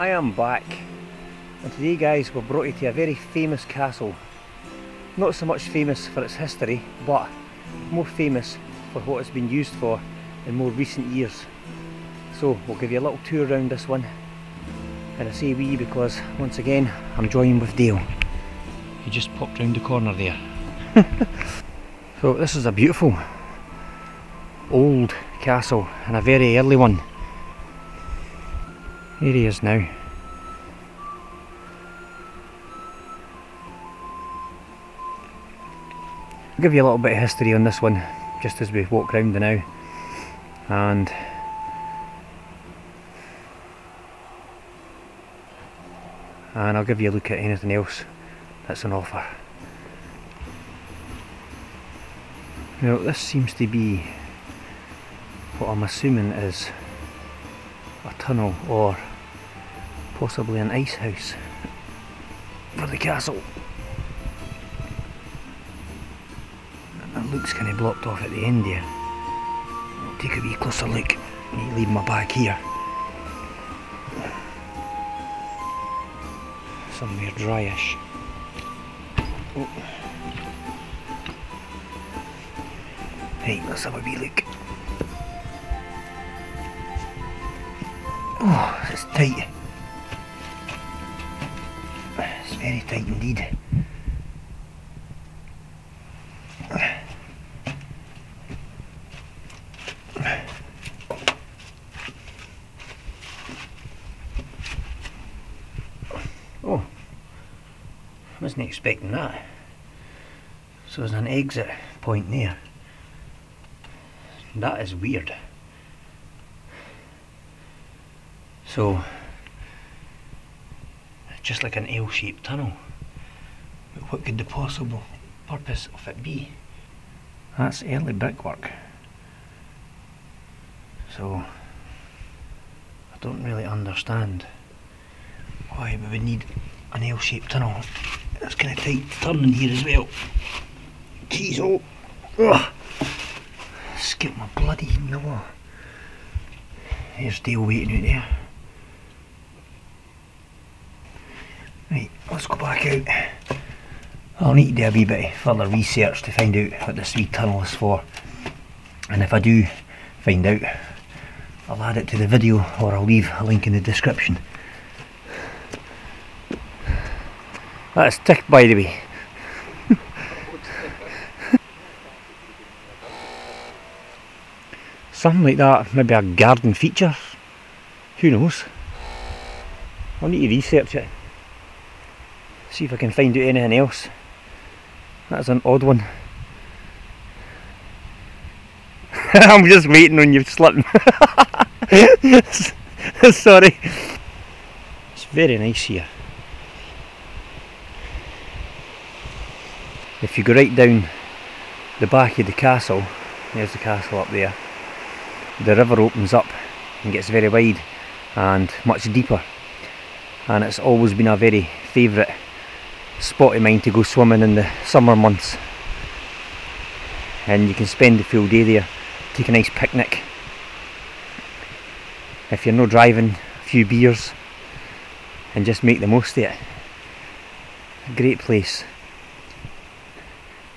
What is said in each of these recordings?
I am back, and today guys we're brought you to a very famous castle. Not so much famous for its history, but more famous for what it's been used for in more recent years. So we'll give you a little tour around this one, and I say we because once again I'm joined with Dale. He just popped round the corner there. So this is a beautiful old castle and a very early one. Here he is now. I'll give you a little bit of history on this one just as we walk round the now, and I'll give you a look at anything else that's on offer. Now this seems to be what I'm assuming is a tunnel or possibly an ice house for the castle. It looks kind of blocked off at the end there. I'll take a wee closer look. I need to leave my bag here. Somewhere dryish. Oh. Right, let's have a wee look. Oh, it's tight. It's very tight indeed. Oh, I wasn't expecting that. So there's an exit point there. That is weird. So, just like an L-shaped tunnel. But what could the possible purpose of it be? That's early brickwork. So, I don't really understand why we would need an L-shaped tunnel. It's kind of tight to turn in here as well. Jeez, oh! Ugh. Skip my bloody nose. There's Dale waiting out there. Right, let's go back out. I'll need to do a wee bit of further research to find out what this wee tunnel is for. And if I do find out, I'll add it to the video or I'll leave a link in the description. That's ticked, by the way. Something like that, maybe a garden feature. Who knows? I'll need to research it. See if I can find out anything else. That's an odd one. I'm just waiting on you slipping. Sorry. It's very nice here. If you go right down the back of the castle, there's the castle up there, the river opens up and gets very wide and much deeper, and it's always been a very favourite spot of mine to go swimming in the summer months. And you can spend the full day there, take a nice picnic. If you're not driving, a few beers, and just make the most of it. A great place.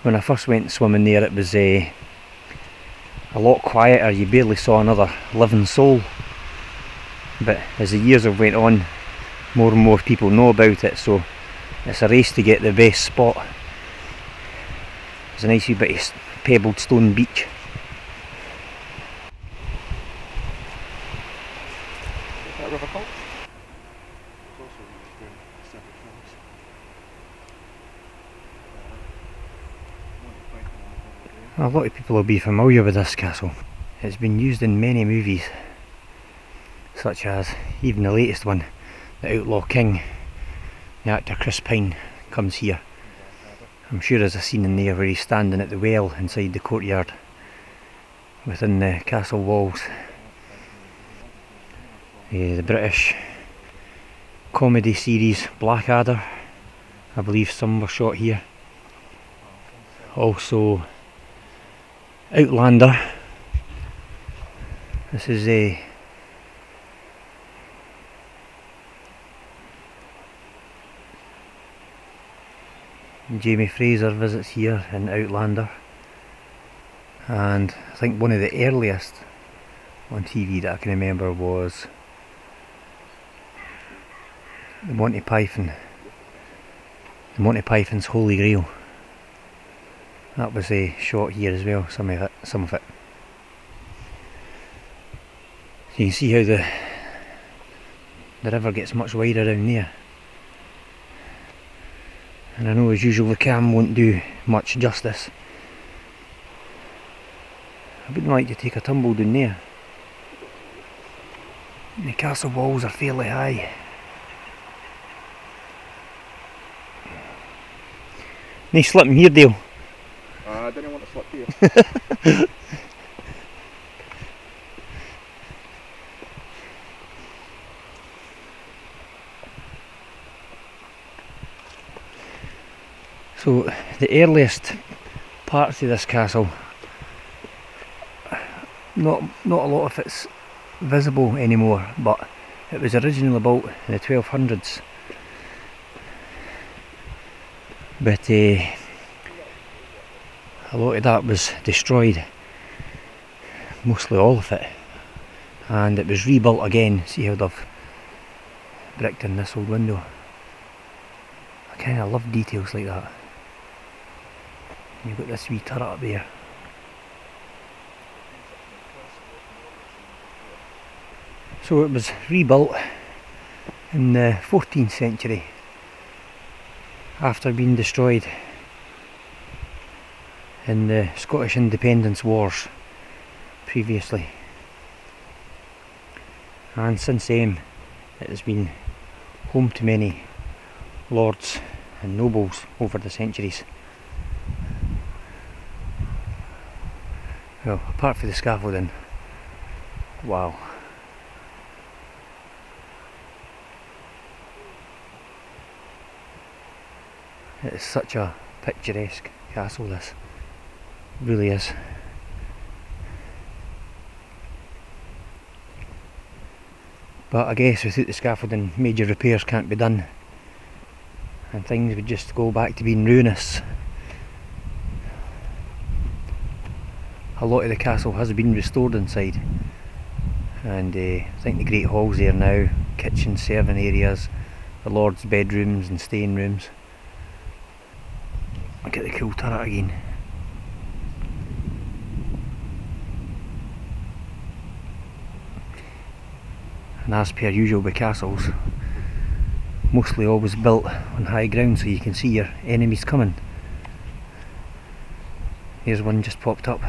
When I first went swimming there, it was a lot quieter. You barely saw another living soul. But as the years have went on, more and more people know about it, so it's a race to get the best spot. There's a nice wee bit of pebbled stone beach. Is that river called? A lot of people will be familiar with this castle. It's been used in many movies, such as even the latest one, The Outlaw King. The actor Chris Pine comes here. I'm sure there's a scene in there where he's standing at the well inside the courtyard within the castle walls. The British comedy series Blackadder, I believe some were shot here. Also Outlander. This is Jamie Fraser visits here in Outlander, and I think one of the earliest on TV that I can remember was the Monty Python's Holy Grail. That was shot here as well, some of it. So you can see how the river gets much wider down there. And I know as usual the cam won't do much justice. I wouldn't like to take a tumble down there. The castle walls are fairly high. Nice slipping here, Dale. I didn't want to slip here. So the earliest parts of this castle, not a lot of it's visible anymore, but it was originally built in the 1200s. But a lot of that was destroyed, mostly all of it, and it was rebuilt again. See how they've bricked in this old window. I kind of love details like that. You've got this wee turret up there. So it was rebuilt in the 14th century after being destroyed in the Scottish Independence Wars previously, and since then it has been home to many lords and nobles over the centuries. Well, apart from the scaffolding, wow. It is such a picturesque castle, this really is. But I guess without the scaffolding, major repairs can't be done, and things would just go back to being ruinous. A lot of the castle has been restored inside, and I think the Great Hall's there now, kitchen, serving areas, the lord's bedrooms and staying rooms. Look at the cool turret again. And as per usual with castles, mostly always built on high ground so you can see your enemies coming. Here's one just popped up.